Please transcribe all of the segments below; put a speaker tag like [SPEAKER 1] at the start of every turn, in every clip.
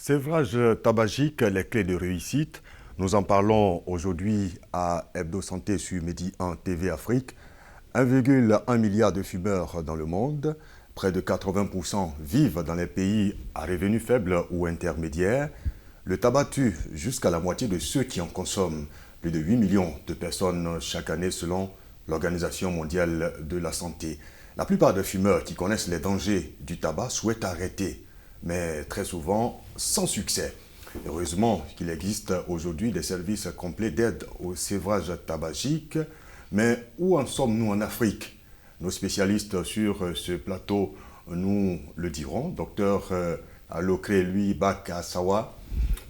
[SPEAKER 1] Sévrage tabagique, les clés de réussite. Nous en parlons aujourd'hui à Hebdo Santé sur Medi 1 TV Afrique. 1,1 milliard de fumeurs dans le monde. Près de 80% vivent dans les pays à revenus faibles ou intermédiaires. Le tabac tue jusqu'à la moitié de ceux qui en consomment. Plus de 8 millions de personnes chaque année selon l'Organisation mondiale de la santé. La plupart des fumeurs qui connaissent les dangers du tabac souhaitent arrêter, mais très souvent sans succès. Heureusement qu'il existe aujourd'hui des services complets d'aide au sévrage tabagique, mais où en sommes-nous en Afrique? Nos spécialistes sur ce plateau nous le diront. Docteur Alokre Lui Bakasawa,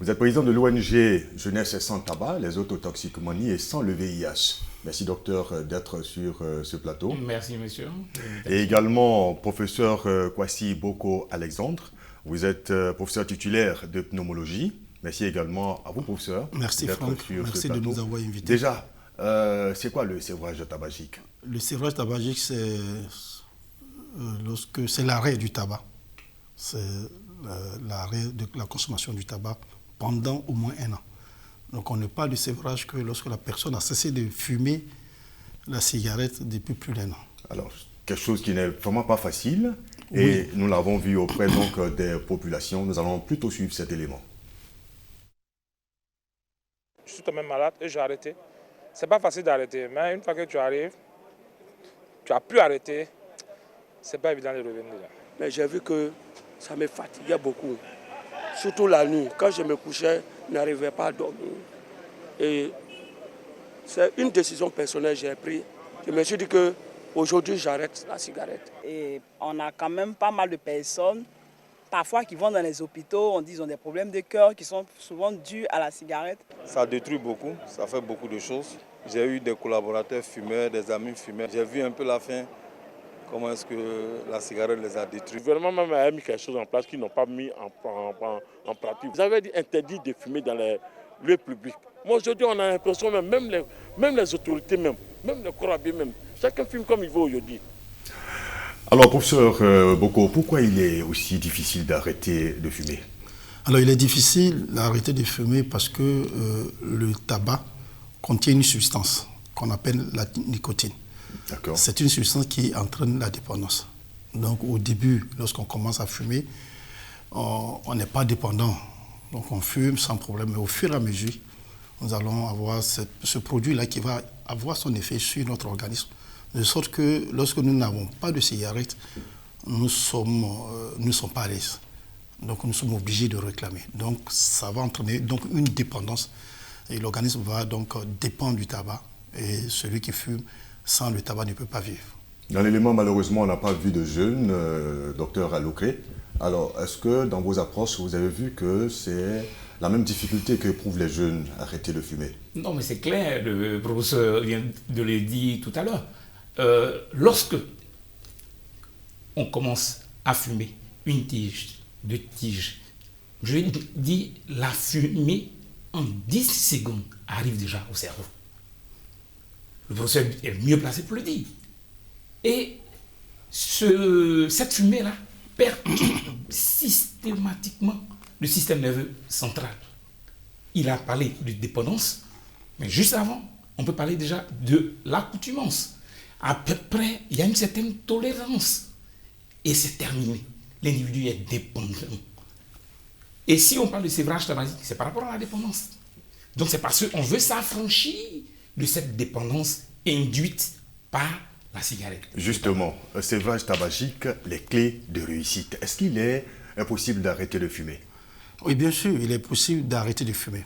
[SPEAKER 1] vous êtes président de l'ONG Jeunesse sans tabac, les autotoxicomanies et sans le VIH. Merci docteur d'être sur ce plateau.
[SPEAKER 2] Merci monsieur.
[SPEAKER 1] Et également professeur Kwasi Boko Alexandre. Vous êtes professeur titulaire de pneumologie. Merci également à vous, professeur.
[SPEAKER 3] Merci Franck, merci de nous avoir invités.
[SPEAKER 1] Déjà, c'est quoi le sévrage tabagique?
[SPEAKER 3] Le sévrage tabagique, c'est l'arrêt du tabac. C'est l'arrêt de la consommation du tabac pendant au moins 1 an. Donc on ne parle de sévrage que lorsque la personne a cessé de fumer la cigarette depuis plus d'1 an.
[SPEAKER 1] Alors, quelque chose qui n'est vraiment pas facile. Et oui, nous l'avons vu auprès donc, des populations. Nous allons plutôt suivre cet élément.
[SPEAKER 4] Je suis quand même malade et j'ai arrêté. C'est pas facile d'arrêter, mais une fois que tu arrives, tu as pu arrêter, c'est pas évident de revenir là.
[SPEAKER 5] Mais j'ai vu que ça me fatiguait beaucoup. Surtout la nuit. Quand je me couchais, je n'arrivais pas à dormir. Et c'est une décision personnelle que j'ai prise. Je me suis dit qu'aujourd'hui, j'arrête la cigarette.
[SPEAKER 6] Et on a quand même pas mal de personnes, parfois qui vont dans les hôpitaux, on dit qu'ils ont des problèmes de cœur qui sont souvent dus à la cigarette.
[SPEAKER 7] Ça détruit beaucoup, ça fait beaucoup de choses. J'ai eu des collaborateurs fumeurs, des amis fumeurs. J'ai vu un peu la fin. Comment est-ce que la cigarette les a détruits?
[SPEAKER 8] Le gouvernement même a mis quelque chose en place qu'ils n'ont pas mis en pratique. Vous avez dit interdit de fumer dans les lieux publics. Moi aujourd'hui on a l'impression même les autorités même les corps habillés même, chacun fume comme il veut aujourd'hui.
[SPEAKER 1] Alors professeur Boko, pourquoi il est aussi difficile d'arrêter de fumer?
[SPEAKER 3] Alors il est difficile d'arrêter de fumer parce que le tabac contient une substance qu'on appelle la nicotine. C'est une substance qui entraîne la dépendance. Donc au début, lorsqu'on commence à fumer, on n'est pas dépendant. Donc on fume sans problème. Mais au fur et à mesure, nous allons avoir ce produit-là qui va avoir son effet sur notre organisme. De sorte que lorsque nous n'avons pas de cigarette, nous ne sommes pas à l'aise. Donc nous sommes obligés de réclamer. Donc ça va entraîner donc, une dépendance. Et l'organisme va donc dépendre du tabac. Et celui qui fume sans le tabac ne peut pas vivre.
[SPEAKER 1] Dans l'élément, malheureusement, on n'a pas vu de jeunes, docteur Alokre. Alors, est-ce que dans vos approches, vous avez vu que c'est la même difficulté qu'éprouvent les jeunes à arrêter de fumer?
[SPEAKER 2] Non, mais c'est clair, le professeur vient de le dire tout à l'heure. Lorsque on commence à fumer une tige, 2 tiges, je dis la fumée en 10 secondes arrive déjà au cerveau. Le professeur est mieux placé pour le dire. Et cette fumée-là perturbe systématiquement le système nerveux central. Il a parlé de dépendance, mais juste avant, on peut parler déjà de l'accoutumance. À peu près, il y a une certaine tolérance. Et c'est terminé. L'individu est dépendant. Et si on parle de sévrage tabagique, c'est par rapport à la dépendance. Donc c'est parce qu'on veut s'affranchir de cette dépendance induite par la cigarette.
[SPEAKER 1] Justement, sévrage tabagique, les clés de réussite. Est-ce qu'il est impossible d'arrêter de fumer?
[SPEAKER 3] Oui, bien sûr, il est possible d'arrêter de fumer.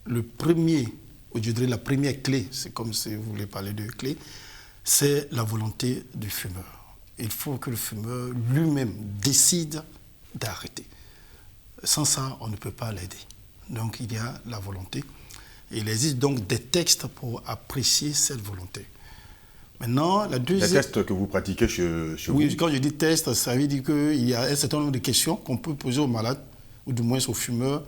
[SPEAKER 3] Le premier, ou je dirais la première clé, c'est comme si vous voulez parler de clé, c'est la volonté du fumeur. Il faut que le fumeur lui-même décide d'arrêter. Sans ça, on ne peut pas l'aider. Donc il y a la volonté. Il existe donc des textes pour apprécier cette volonté. Maintenant, la deuxième...
[SPEAKER 1] Les tests que vous pratiquez chez vous?
[SPEAKER 3] Oui, quand je dis test, ça veut dire qu'il y a un certain nombre de questions qu'on peut poser aux malades, ou du moins aux fumeurs,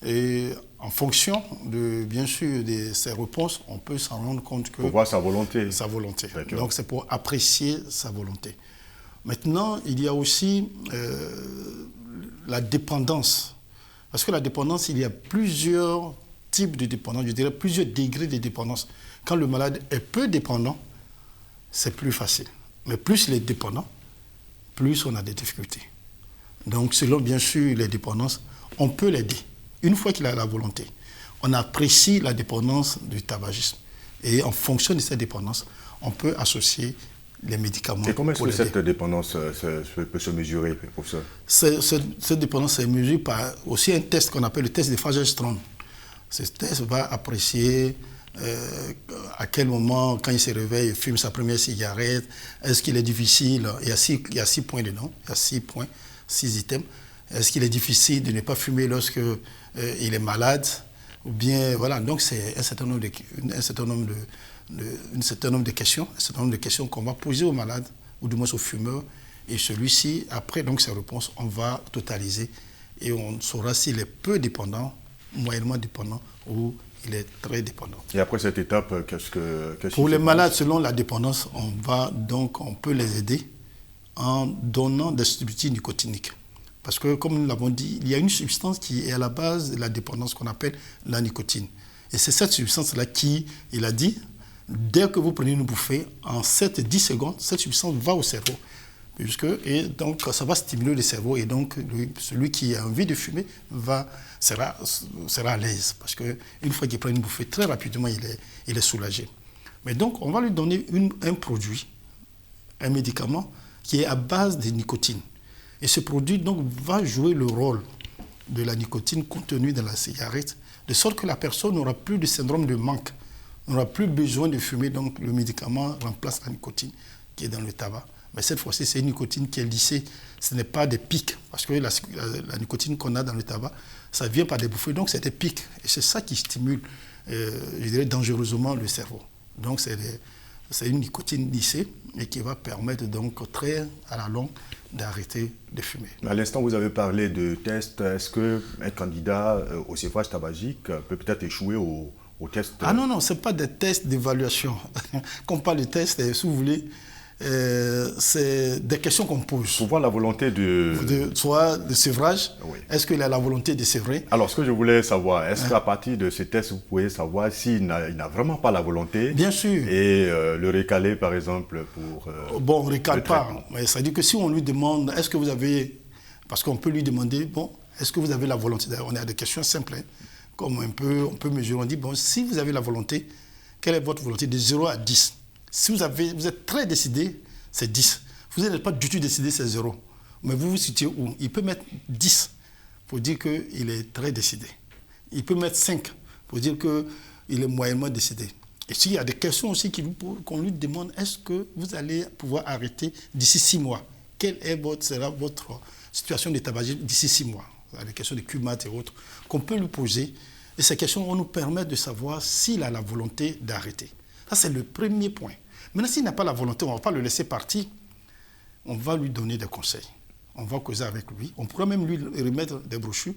[SPEAKER 3] et en fonction, bien sûr, de ses réponses, on peut s'en rendre compte que...
[SPEAKER 1] Pour voir sa volonté.
[SPEAKER 3] Sa volonté. Donc c'est pour apprécier sa volonté. Maintenant, il y a aussi la dépendance. Parce que la dépendance, il y a plusieurs types de dépendance, je dirais plusieurs degrés de dépendance. Quand le malade est peu dépendant, c'est plus facile. Mais plus il est dépendant, plus on a des difficultés. Donc, selon bien sûr les dépendances, on peut l'aider. Une fois qu'il a la volonté, on apprécie la dépendance du tabagisme. Et en fonction de cette dépendance, on peut associer les médicaments.
[SPEAKER 1] Et comment est-ce que cette dépendance peut se mesurer, professeur?
[SPEAKER 3] Cette dépendance est mesurée par aussi un test qu'on appelle le test de Fagerström. Ce test va apprécier à quel moment, quand il se réveille, il fume sa première cigarette, est-ce qu'il est difficile, il y a 6 points dedans, il y a 6 points, 6 items. Est-ce qu'il est difficile de ne pas fumer lorsque il est malade? Ou bien, voilà, donc c'est un certain nombre de questions qu'on va poser au malade, ou du moins au fumeur, et celui-ci, après donc ses réponses, on va totaliser et on saura s'il est peu dépendant, moyennement dépendant ou il est très dépendant.
[SPEAKER 1] Et après cette étape,
[SPEAKER 3] Pour les malades, selon la dépendance, on peut les aider en donnant des substituts nicotiniques. Parce que, comme nous l'avons dit, il y a une substance qui est à la base de la dépendance qu'on appelle la nicotine. Et c'est cette substance-là qui, il a dit, dès que vous prenez une bouffée, en 7-10 secondes, cette substance va au cerveau. Et donc, ça va stimuler le cerveau. Et donc, celui qui a envie de fumer sera à l'aise. Parce qu'une fois qu'il prend une bouffée, très rapidement, il est soulagé. Mais donc, on va lui donner un produit, un médicament, qui est à base de nicotine. Et ce produit donc, va jouer le rôle de la nicotine contenue dans la cigarette, de sorte que la personne n'aura plus de syndrome de manque, n'aura plus besoin de fumer. Donc, le médicament remplace la nicotine qui est dans le tabac. Mais cette fois-ci, c'est une nicotine qui est lissée. Ce n'est pas des pics, parce que la nicotine qu'on a dans le tabac, ça vient par des bouffées, donc c'est des pics. Et c'est ça qui stimule, je dirais, dangereusement le cerveau. Donc c'est une nicotine lissée et qui va permettre donc très à la longue d'arrêter de fumer.
[SPEAKER 1] À l'instant, vous avez parlé de tests. Est-ce qu'un candidat au sevrage tabagique peut peut-être échouer au test?
[SPEAKER 3] Ah non, ce n'est pas des tests d'évaluation. Quand on parle de tests, si vous voulez, c'est des questions qu'on pose.
[SPEAKER 1] Pour voir la volonté
[SPEAKER 3] soit de sevrage,
[SPEAKER 1] oui.
[SPEAKER 3] Est-ce qu'il a la volonté de sevrer?
[SPEAKER 1] Alors, ce que je voulais savoir, est-ce qu'à partir de ces tests, vous pouvez savoir s'il n'a vraiment pas la volonté?
[SPEAKER 3] Bien sûr.
[SPEAKER 1] Et le récaler, par exemple, pour...
[SPEAKER 3] Bon, on ne récale pas. Mais ça veut dire que si on lui demande, est-ce que vous avez... Parce qu'on peut lui demander, bon, est-ce que vous avez la volonté? On a des questions simples, hein, comme on peut mesurer. On dit, bon, si vous avez la volonté, quelle est votre volonté de 0 à 10? Si vous êtes très décidé, c'est 10. Vous n'êtes pas du tout décidé, c'est 0. Mais vous vous situez où? Il peut mettre 10 pour dire qu'il est très décidé. Il peut mettre 5 pour dire qu'il est moyennement décidé. Et s'il y a des questions aussi qu'on lui demande, est-ce que vous allez pouvoir arrêter d'ici 6 mois? Quelle sera votre situation de tabagisme d'ici 6 mois? Des questions de QMAT et autres qu'on peut lui poser. Et ces questions vont nous permettre de savoir s'il a la volonté d'arrêter. Ça, c'est le premier point. Maintenant, s'il n'a pas la volonté, on ne va pas le laisser partir. On va lui donner des conseils. On va causer avec lui. On pourra même lui remettre des brochures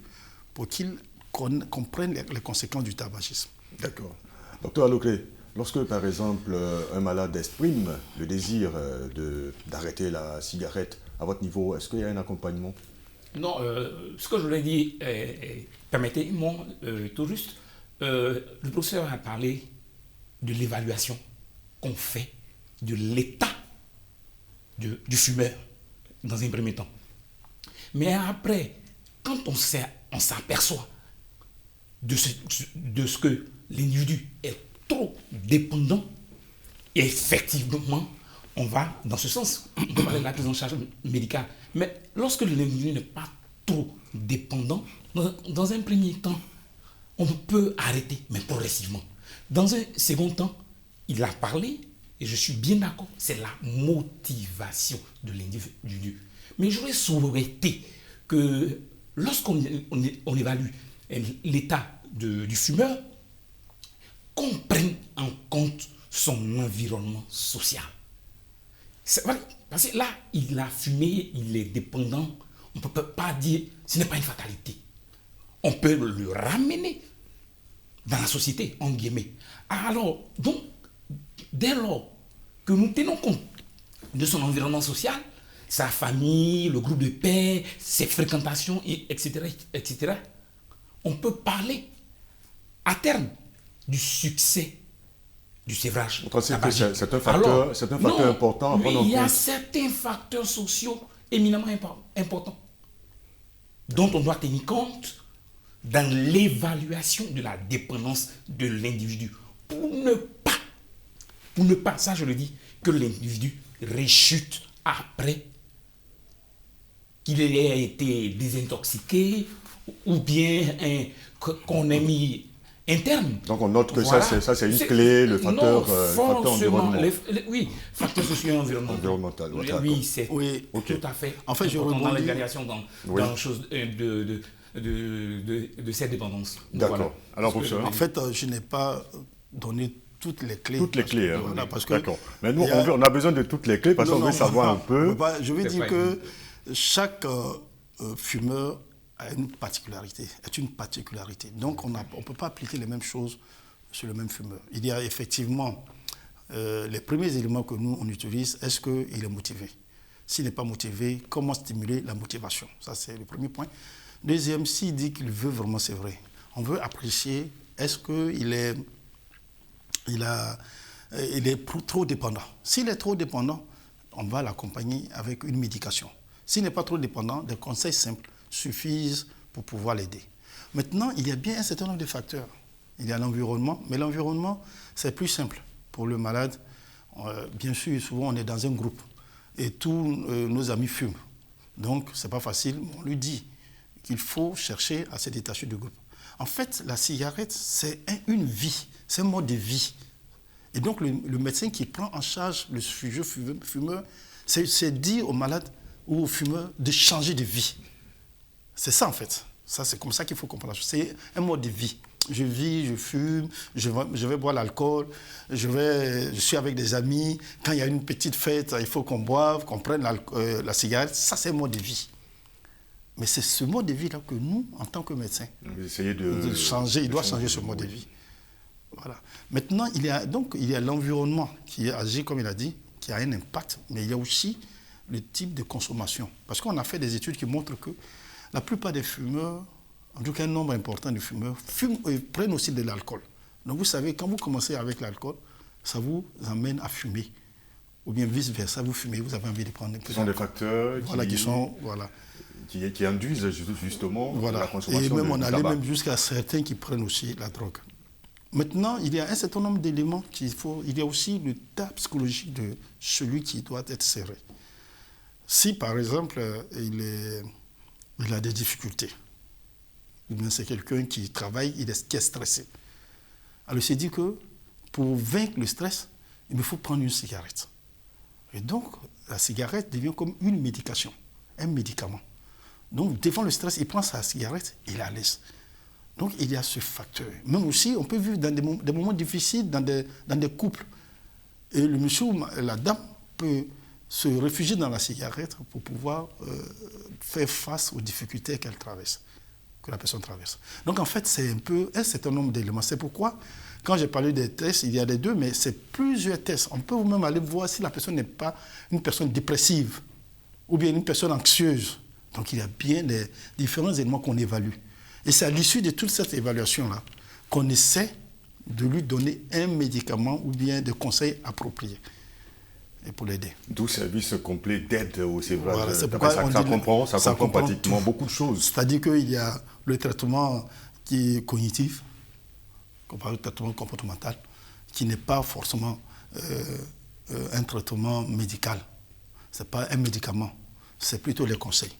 [SPEAKER 3] pour qu'il comprenne les conséquences du tabagisme.
[SPEAKER 1] D'accord. Docteur Alocré, lorsque, par exemple, un malade exprime le désir d'arrêter la cigarette, à votre niveau, est-ce qu'il y a un accompagnement?
[SPEAKER 2] Non, ce que je voulais dire, permettez-moi tout juste, le professeur a parlé de l'évaluation qu'on fait de l'état du fumeur dans un premier temps. Mais après, quand on s'aperçoit de ce que l'individu est trop dépendant, effectivement, on va dans ce sens. On peut parler de la prise en charge médicale. Mais lorsque l'individu n'est pas trop dépendant, dans un premier temps, on peut arrêter, mais progressivement. Dans un second temps, il a parlé, et je suis bien d'accord, c'est la motivation de l'individu. Mais j'aurais souhaité que lorsqu'on évalue l'état du fumeur, qu'on prenne en compte son environnement social. Voilà, parce que là, il a fumé, il est dépendant, on ne peut pas dire, ce n'est pas une fatalité. On peut le ramener dans la société, en guillemets. Alors, donc, dès lors que nous tenons compte de son environnement social, sa famille, le groupe de paix, ses fréquentations, etc., on peut parler à terme du succès du sévrage.
[SPEAKER 1] C'est un facteur important à prendre en compte.
[SPEAKER 2] Il y a certains facteurs sociaux éminemment importants dont on doit tenir compte dans l'évaluation de la dépendance de l'individu. Pour ne pas, ça je le dis, que l'individu réchute après qu'il ait été désintoxiqué ou bien qu'on ait mis interne.
[SPEAKER 1] Donc on note que voilà. ça c'est une clé, le facteur environnemental.
[SPEAKER 2] Oui, facteur socio-environnemental.
[SPEAKER 1] Oui,
[SPEAKER 2] c'est tout à fait.
[SPEAKER 3] En fait, je rebondis
[SPEAKER 2] dans l'évaluation dans chose de cette dépendance.
[SPEAKER 1] D'accord. Voilà. Alors, professeur.
[SPEAKER 3] En fait, je n'ai pas donné toutes les clés.
[SPEAKER 1] Toutes les clés, hein.
[SPEAKER 3] Voilà, parce que
[SPEAKER 1] d'accord. Mais nous, on a besoin de toutes les clés parce qu'on veut savoir un peu.
[SPEAKER 3] Je veux dire que chaque fumeur a une particularité, Donc, on ne peut pas appliquer les mêmes choses sur le même fumeur. Il y a effectivement les premiers éléments que nous, on utilise. Est-ce qu'il est motivé? S'il n'est pas motivé, comment stimuler la motivation? Ça, c'est le premier point. Deuxième, s'il dit qu'il veut vraiment, c'est vrai. On veut apprécier, est-ce qu'il est, il est trop dépendant? S'il est trop dépendant, on va l'accompagner avec une médication. S'il n'est pas trop dépendant, des conseils simples suffisent pour pouvoir l'aider. Maintenant, il y a bien un certain nombre de facteurs. Il y a l'environnement, mais l'environnement, c'est plus simple pour le malade. Bien sûr, souvent, on est dans un groupe et tous nos amis fument. Donc, ce n'est pas facile. On lui dit qu'il faut chercher à se détacher du groupe. En fait, la cigarette, c'est une vie, c'est un mode de vie. Et donc, le médecin qui prend en charge le fumeur, c'est dire au malade ou au fumeur de changer de vie. C'est ça, en fait. Ça, c'est comme ça qu'il faut comprendre la chose. C'est un mode de vie. Je vis, je fume, je vais boire l'alcool, je suis avec des amis. Quand il y a une petite fête, il faut qu'on boive, qu'on prenne la cigarette. Ça, c'est un mode de vie. Mais c'est ce mode de vie-là que nous, en tant que médecins, de changer. Il doit changer ce mode de vie. Voilà. Maintenant, il y a l'environnement qui agit, comme il a dit, qui a un impact, mais il y a aussi le type de consommation. Parce qu'on a fait des études qui montrent que la plupart des fumeurs, en tout cas un nombre important de fumeurs, prennent aussi de l'alcool. Donc vous savez, quand vous commencez avec l'alcool, ça vous amène à fumer. Ou bien vice-versa, vous fumez, vous avez envie de prendre un peu d'alcool.
[SPEAKER 1] Ce sont des facteurs qui induisent justement la consommation.
[SPEAKER 3] Et même on allait même jusqu'à certains qui prennent aussi la drogue. Maintenant, il y a un certain nombre d'éléments qu'il faut. Il y a aussi le tas psychologique de celui qui doit être serré. Si, par exemple, il a des difficultés, ou bien c'est quelqu'un qui travaille, qui est stressé. Alors, il s'est dit que pour vaincre le stress, il me faut prendre une cigarette. Et donc, la cigarette devient comme une médication, un médicament. Donc, devant le stress, il prend sa cigarette, il la laisse. Donc, il y a ce facteur. Même aussi, on peut vivre dans des moments difficiles, dans des couples. Et le monsieur ou la dame peut se réfugier dans la cigarette pour pouvoir faire face aux difficultés que la personne traverse. Donc, en fait, c'est un certain nombre d'éléments. C'est pourquoi, quand j'ai parlé des tests, il y a les deux, mais c'est plusieurs tests. On peut même aller voir si la personne n'est pas une personne dépressive ou bien une personne anxieuse. Donc, il y a bien les différents éléments qu'on évalue. Et c'est à l'issue de toute cette évaluation-là qu'on essaie de lui donner un médicament ou bien des conseils appropriés et pour l'aider.
[SPEAKER 1] D'où service complet d'aide au sévrage.
[SPEAKER 3] Voilà, c'est pourquoi
[SPEAKER 1] ça comprend pratiquement beaucoup de choses.
[SPEAKER 3] C'est-à-dire qu'il y a le traitement qui est cognitif, qu'on parle de traitement comportemental, qui n'est pas forcément un traitement médical. Ce n'est pas un médicament, c'est plutôt les conseils.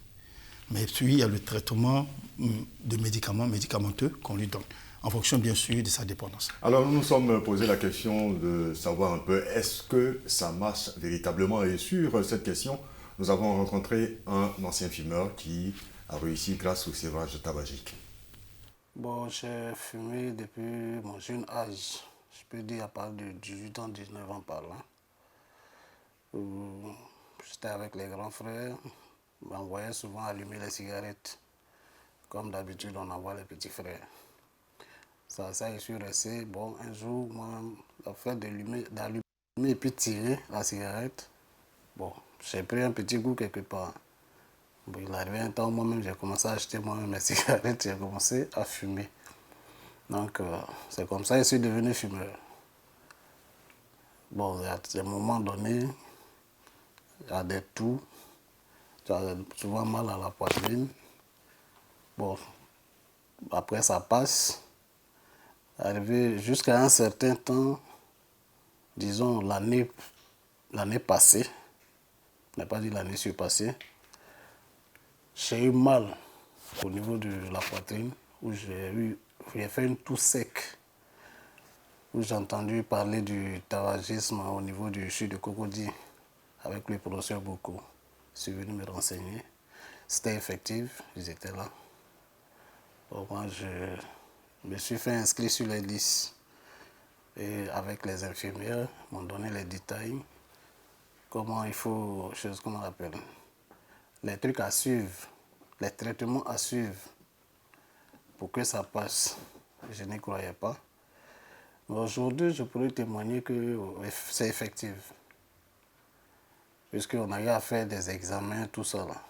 [SPEAKER 3] Mais puis, il y a le traitement de médicamenteux qu'on lui donne, en fonction, bien sûr, de sa dépendance.
[SPEAKER 1] Alors, nous nous sommes posé la question de savoir un peu, est-ce que ça marche véritablement? Et sur cette question, nous avons rencontré un ancien fumeur qui a réussi grâce au sévrage tabagique.
[SPEAKER 9] Bon, j'ai fumé depuis mon jeune âge. Je peux dire à partir de 18 ans, 19 ans par là. J'étais avec les grands frères. On m'envoyait souvent allumer les cigarettes. Comme d'habitude, on envoie les petits frères. Ça, je suis resté. Bon, un jour, moi-même, le fait d'allumer et puis tirer la cigarette, bon, j'ai pris un petit goût quelque part. Bon, il arrivait un temps, moi-même, j'ai commencé à acheter moi-même mes cigarettes, j'ai commencé à fumer. Donc, c'est comme ça que je suis devenu fumeur. Bon, à un moment donné, il y a des toux, tu as souvent mal à la poitrine. Bon, après ça passe. Arrivé jusqu'à un certain temps, disons l'année passée, je n'ai pas dit l'année surpassée, j'ai eu mal au niveau de la poitrine, où j'ai fait une toux sec, où j'ai entendu parler du tabagisme au niveau du CHU de Cocody avec le professeur Boko. Je suis venu me renseigner. C'était effectif, ils étaient là. Bon, moi, je me suis fait inscrire sur les listes. Et avec les infirmières, ils m'ont donné les détails. Comment il faut, comment on appelle, les trucs à suivre, les traitements à suivre pour que ça passe. Je n'y croyais pas. Mais aujourd'hui, je pourrais témoigner que c'est effectif. Puisqu'on a eu à faire des examens, tout ça là.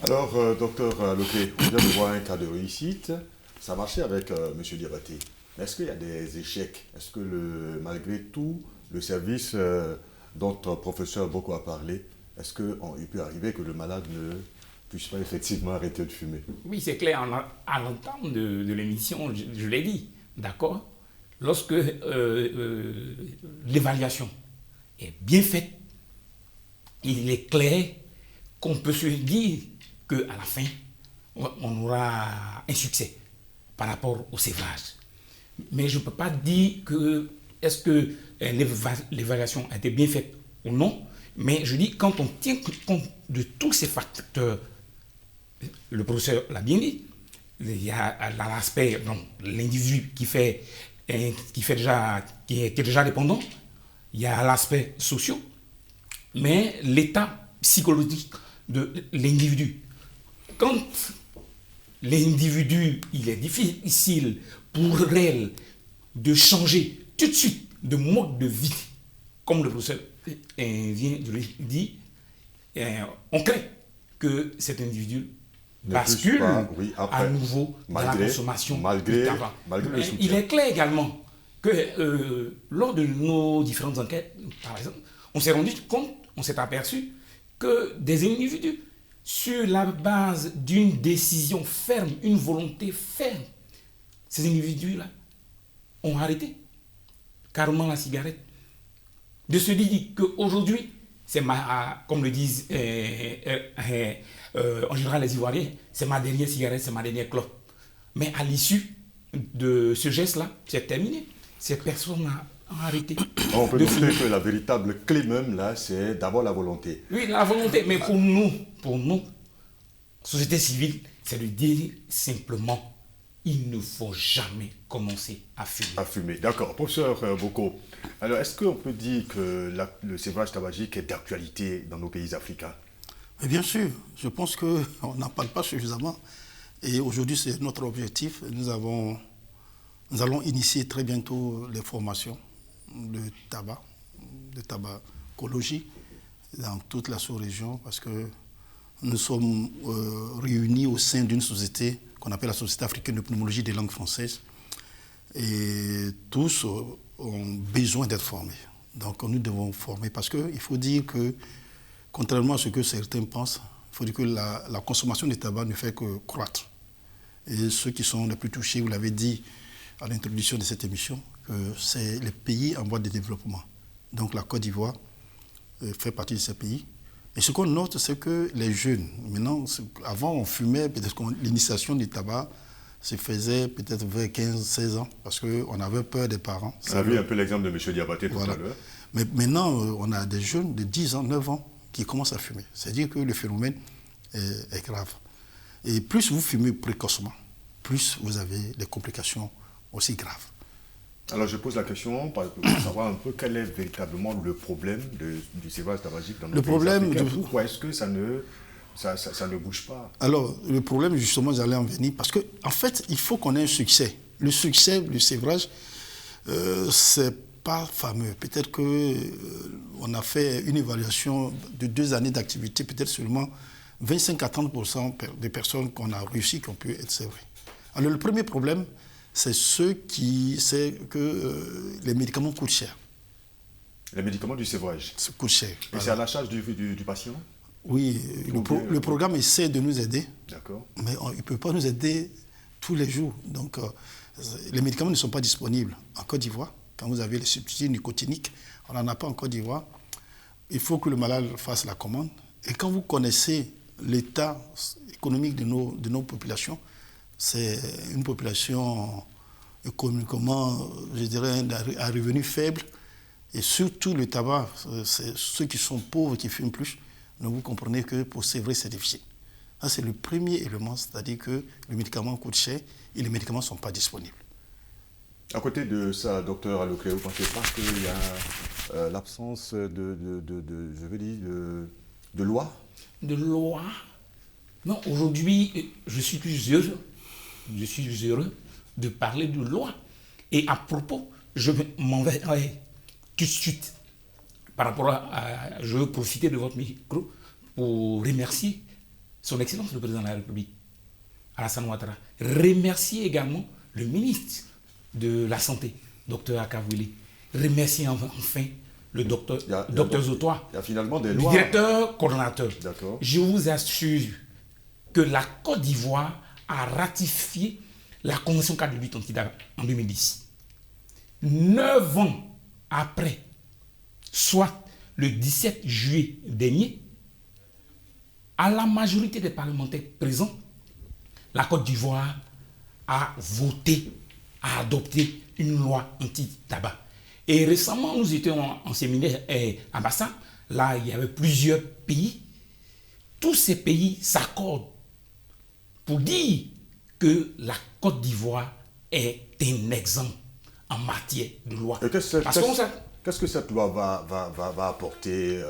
[SPEAKER 1] Alors, docteur Loké, on vient de voir un cas de réussite. Ça marchait avec M. Diabaté. Est-ce qu'il y a des échecs? Est-ce que malgré tout, le service dont le professeur Boko a parlé, est-ce qu'il peut arriver que le malade ne puisse pas effectivement arrêter de fumer?
[SPEAKER 2] Oui, c'est clair. À l'entame de l'émission, je l'ai dit, d'accord? Lorsque l'évaluation est bien faite, il est clair qu'on peut se dire qu'à la fin, on aura un succès par rapport au sévrage. Mais je ne peux pas dire que est-ce que l'évaluation a été bien faite ou non, mais je dis quand on tient compte de tous ces facteurs, le professeur l'a bien dit, il y a l'aspect, l'individu qui est déjà dépendant, il y a l'aspect social, mais l'état psychologique de l'individu. Quand l'individu, il est difficile pour elle de changer tout de suite de mode de vie, comme le professeur vient de le dire, on craint que cet individu bascule à nouveau dans la consommation du tabac. Il est clair également que lors de nos différentes enquêtes, par exemple, on s'est rendu compte, on s'est aperçu que des individus, sur la base d'une décision ferme, une volonté ferme, ces individus-là ont arrêté carrément la cigarette. De se dire qu'aujourd'hui, c'est comme le disent en général les Ivoiriens, c'est ma dernière cigarette, c'est ma dernière clope. Mais à l'issue de ce geste-là, c'est terminé. Ces personnes ont arrêté.
[SPEAKER 1] On peut montrer que la véritable clé même, là, c'est d'abord la volonté.
[SPEAKER 2] Oui, la volonté. Mais pour nous, société civile, c'est de dire simplement, il ne faut jamais commencer à fumer.
[SPEAKER 1] À fumer, d'accord. Professeur Boko, alors est-ce qu'on peut dire que le sévrage tabagique est d'actualité dans nos pays africains?
[SPEAKER 3] Mais bien sûr, je pense qu'on n'en parle pas suffisamment. Et aujourd'hui, c'est notre objectif. Nous allons initier très bientôt les formations de tabacologie dans toute la sous-région parce que nous sommes réunis au sein d'une société qu'on appelle la Société africaine de pneumologie des langues françaises. Et tous ont besoin d'être formés. Donc nous devons former parce qu'il faut dire que, contrairement à ce que certains pensent, il faut dire que la consommation de tabac ne fait que croître. Et ceux qui sont les plus touchés, vous l'avez dit à l'introduction de cette émission, que c'est les pays en voie de développement. Donc la Côte d'Ivoire fait partie de ces pays. Et ce qu'on note, c'est que les jeunes, maintenant, avant on fumait, peut-être l'initiation du tabac se faisait peut-être vers 15-16 ans, parce qu'on avait peur des parents.
[SPEAKER 1] On a vu un peu l'exemple de M. Diabaté tout à l'heure.
[SPEAKER 3] Mais maintenant, on a des jeunes de 10 ans, 9 ans qui commencent à fumer. C'est-à-dire que le phénomène est grave. Et plus vous fumez précocement, plus vous avez des complications aussi graves.
[SPEAKER 1] Alors je pose la question pour savoir un peu quel est véritablement le problème du sévrage tabagique dans nos pays africains. Pourquoi est-ce que ça ne bouge pas?
[SPEAKER 3] Alors le problème, justement, j'allais en venir, parce qu'en fait, il faut qu'on ait un succès. Le succès du sévrage, c'est pas fameux. Peut-être qu'on a fait une évaluation de 2 années d'activité, peut-être seulement 25 à 30% des personnes qu'on a réussi qui ont pu être sévrées. Alors le premier problème, c'est que les médicaments coûtent cher.
[SPEAKER 1] Les médicaments du sévrage.
[SPEAKER 3] Ça coûte cher.
[SPEAKER 1] Et c'est à la charge du patient?
[SPEAKER 3] Oui, le programme essaie de nous aider.
[SPEAKER 1] D'accord.
[SPEAKER 3] Mais il ne peut pas nous aider tous les jours. Donc, les médicaments ne sont pas disponibles en Côte d'Ivoire. Quand vous avez les substituts nicotiniques, on n'en a pas en Côte d'Ivoire. Il faut que le malade fasse la commande. Et quand vous connaissez l'état économique de nos populations, c'est une population économiquement, je dirais, à revenu faible. Et surtout le tabac, c'est ceux qui sont pauvres qui fument plus. Donc vous comprenez que pour sévrer, c'est difficile. Ça, c'est le premier élément, c'est-à-dire que le médicament coûte cher et les médicaments ne sont pas disponibles.
[SPEAKER 1] À côté de ça, docteur Alokle, vous ne pensez pas qu'il y a l'absence de loi?
[SPEAKER 2] De loi? Non, aujourd'hui, je suis heureux de parler de loi. Et à propos, je m'en vais tout de suite. Par rapport je veux profiter de votre micro pour remercier son Excellence le Président de la République, Alassane Ouattara. Remercier également le ministre de la Santé, Dr Akavouili. Remercier enfin le docteur Zotoa,
[SPEAKER 1] il y a finalement des
[SPEAKER 2] le
[SPEAKER 1] lois.
[SPEAKER 2] directeur coordonnateur.
[SPEAKER 1] D'accord.
[SPEAKER 2] Je vous assure que la Côte d'Ivoire a ratifié la Convention cadre de lutte anti-tabac en 2010. 9 ans après, soit le 17 juillet dernier, à la majorité des parlementaires présents, la Côte d'Ivoire a voté, a adopté une loi anti-tabac. Et récemment, nous étions en séminaire à Bassa. Là, il y avait plusieurs pays. Tous ces pays s'accordent pour dire que la Côte d'Ivoire est un exemple en matière de loi.
[SPEAKER 1] Qu'est-ce que cette loi va apporter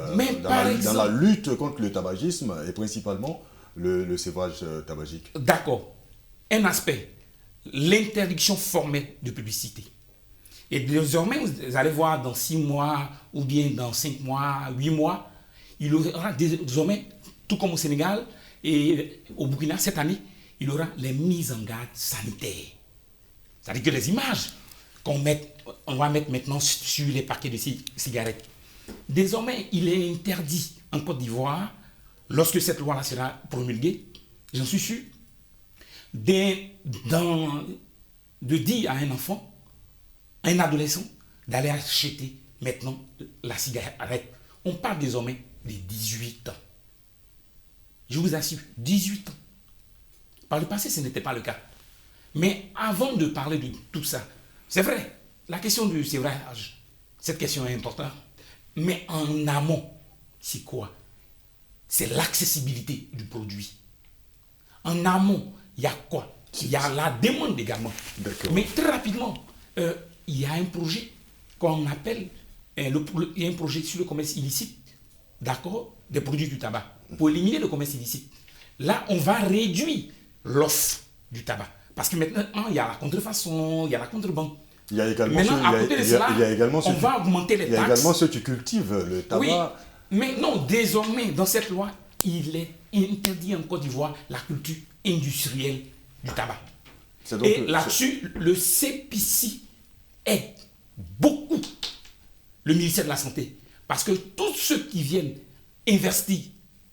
[SPEAKER 1] dans la lutte contre le tabagisme et principalement le sévrage tabagique?
[SPEAKER 2] D'accord. Un aspect, l'interdiction formelle de publicité. Et désormais, vous allez voir dans 6 mois ou bien dans 5 mois, 8 mois, il y aura désormais, tout comme au Sénégal et au Burkina cette année, il y aura les mises en garde sanitaires. C'est-à-dire que les images qu'on va mettre maintenant sur les paquets de cigarettes. Désormais, il est interdit en Côte d'Ivoire, lorsque cette loi-là sera promulguée, j'en suis sûr, de dire à un enfant, à un adolescent, d'aller acheter maintenant la cigarette. On parle désormais de 18 ans. Je vous assure, 18 ans. Par le passé, ce n'était pas le cas. Mais avant de parler de tout ça, c'est vrai, la question du sévrage, cette question est importante. Mais en amont, c'est quoi? C'est l'accessibilité du produit. En amont, il y a quoi? Il y a la demande également. Mais très rapidement, il y a un projet qu'on appelle, il y a un projet sur le commerce illicite, d'accord, des produits du tabac, pour éliminer le commerce illicite. Là, on va réduire l'offre du tabac. Parce que maintenant, il y a la contrefaçon, il y a la contrebande.
[SPEAKER 1] Il y a également
[SPEAKER 2] on va augmenter les taxes.
[SPEAKER 1] Il y a également ceux qui cultivent le tabac.
[SPEAKER 2] Oui, mais non, désormais, dans cette loi, il est interdit en Côte d'Ivoire la culture industrielle du tabac. Et là-dessus, le CPC aide beaucoup le ministère de la Santé. Parce que tous ceux qui viennent investir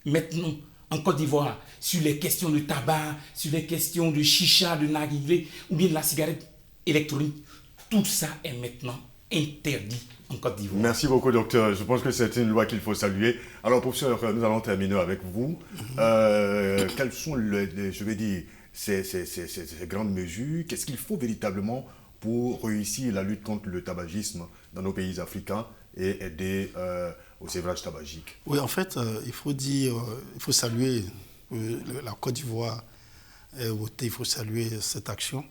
[SPEAKER 2] maintenant en Côte d'Ivoire sur les questions de tabac, sur les questions de chicha, de narguilé ou bien de la cigarette électronique, tout ça est maintenant interdit en Côte d'Ivoire.
[SPEAKER 1] Merci beaucoup, docteur. Je pense que c'est une loi qu'il faut saluer. Alors, professeur, nous allons terminer avec vous. Quelles sont ces grandes mesures? Qu'est-ce qu'il faut véritablement pour réussir la lutte contre le tabagisme dans nos pays africains et aider au sévrage tabagique?
[SPEAKER 3] Oui, en fait, il faut saluer la Côte d'Ivoire, il faut saluer cette action.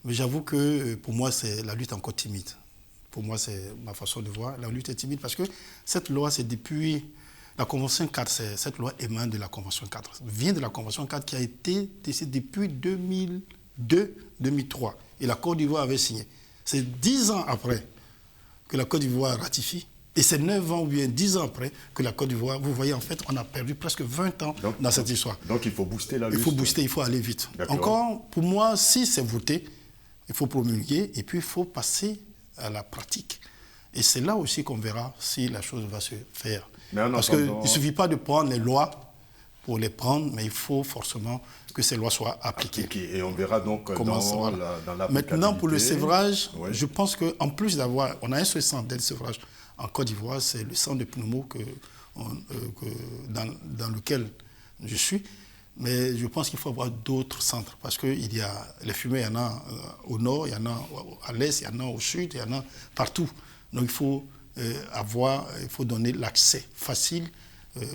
[SPEAKER 3] Mais j'avoue que pour moi, c'est la lutte encore timide. Pour moi, c'est ma façon de voir. La lutte est timide parce que cette loi, c'est depuis la Convention 4, cette loi émane de la Convention 4, vient de la Convention 4 qui a été décidée depuis 2002-2003. Et la Côte d'Ivoire avait signé. C'est 10 ans après que la Côte d'Ivoire ratifie. Et c'est 9 ans ou bien 10 ans après que la Côte d'Ivoire, vous voyez, en fait, on a perdu presque 20 ans dans cette histoire.
[SPEAKER 1] Donc il faut booster la lutte.
[SPEAKER 3] Il faut booster, il faut aller vite. Encore, pour moi, si c'est voté, il faut promulguer et puis il faut passer à la pratique. Et c'est là aussi qu'on verra si la chose va se faire. Parce qu'il ne suffit pas de prendre les lois pour les prendre, mais il faut forcément que ces lois soient appliquées.
[SPEAKER 1] Et on verra donc dans la
[SPEAKER 3] Maintenant, pour le sévrage, je pense qu'en plus d'avoir... On a un seul centre d'aide sévrage en Côte d'Ivoire, c'est le centre de pneumo dans lequel je suis. Mais je pense qu'il faut avoir d'autres centres parce que les fumées, il y en a au nord, il y en a à l'est, il y en a au sud, il y en a partout. Donc il faut donner l'accès facile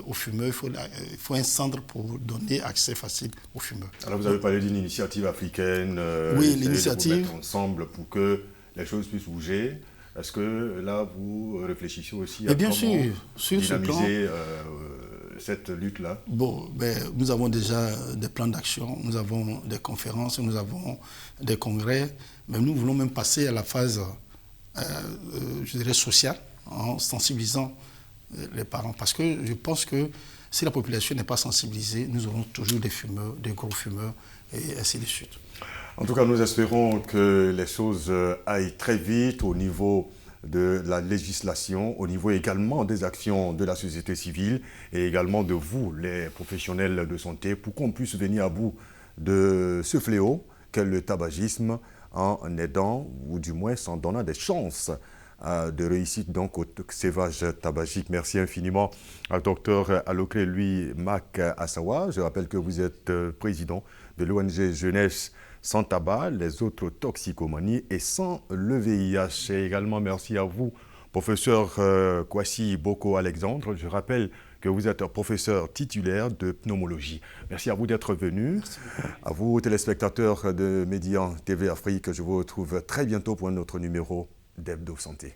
[SPEAKER 3] aux fumeurs. Il faut un centre pour donner accès facile aux fumeurs.
[SPEAKER 1] Alors vous avez parlé d'une initiative africaine.
[SPEAKER 3] Oui, l'initiative.
[SPEAKER 1] De vous mettre ensemble pour que les choses puissent bouger. Est-ce que là, vous réfléchissez aussi à
[SPEAKER 3] bien
[SPEAKER 1] comment
[SPEAKER 3] sûr,
[SPEAKER 1] dynamiser cette lutte-là?
[SPEAKER 3] Bon, nous avons déjà des plans d'action, nous avons des conférences, nous avons des congrès, mais nous voulons même passer à la phase, je dirais, sociale, en sensibilisant les parents. Parce que je pense que si la population n'est pas sensibilisée, nous aurons toujours des fumeurs, des gros fumeurs, et ainsi de suite.
[SPEAKER 1] En tout cas, nous espérons que les choses aillent très vite au niveau de la législation, au niveau également des actions de la société civile et également de vous, les professionnels de santé, pour qu'on puisse venir à bout de ce fléau qu'est le tabagisme en aidant, ou du moins en donnant des chances de réussite donc au sévrage tabagique. Merci infiniment à Dr Alokle Louis Mac Assawa. Je rappelle que vous êtes président de l'ONG Jeunesse sans tabac, les autres toxicomanies et sans le VIH. Et également merci à vous, professeur Kwasi Boko Alexandre. Je rappelle que vous êtes professeur titulaire de pneumologie. Merci à vous d'être venu. À vous, téléspectateurs de Médian TV Afrique, je vous retrouve très bientôt pour un autre numéro d'Hebdo Santé.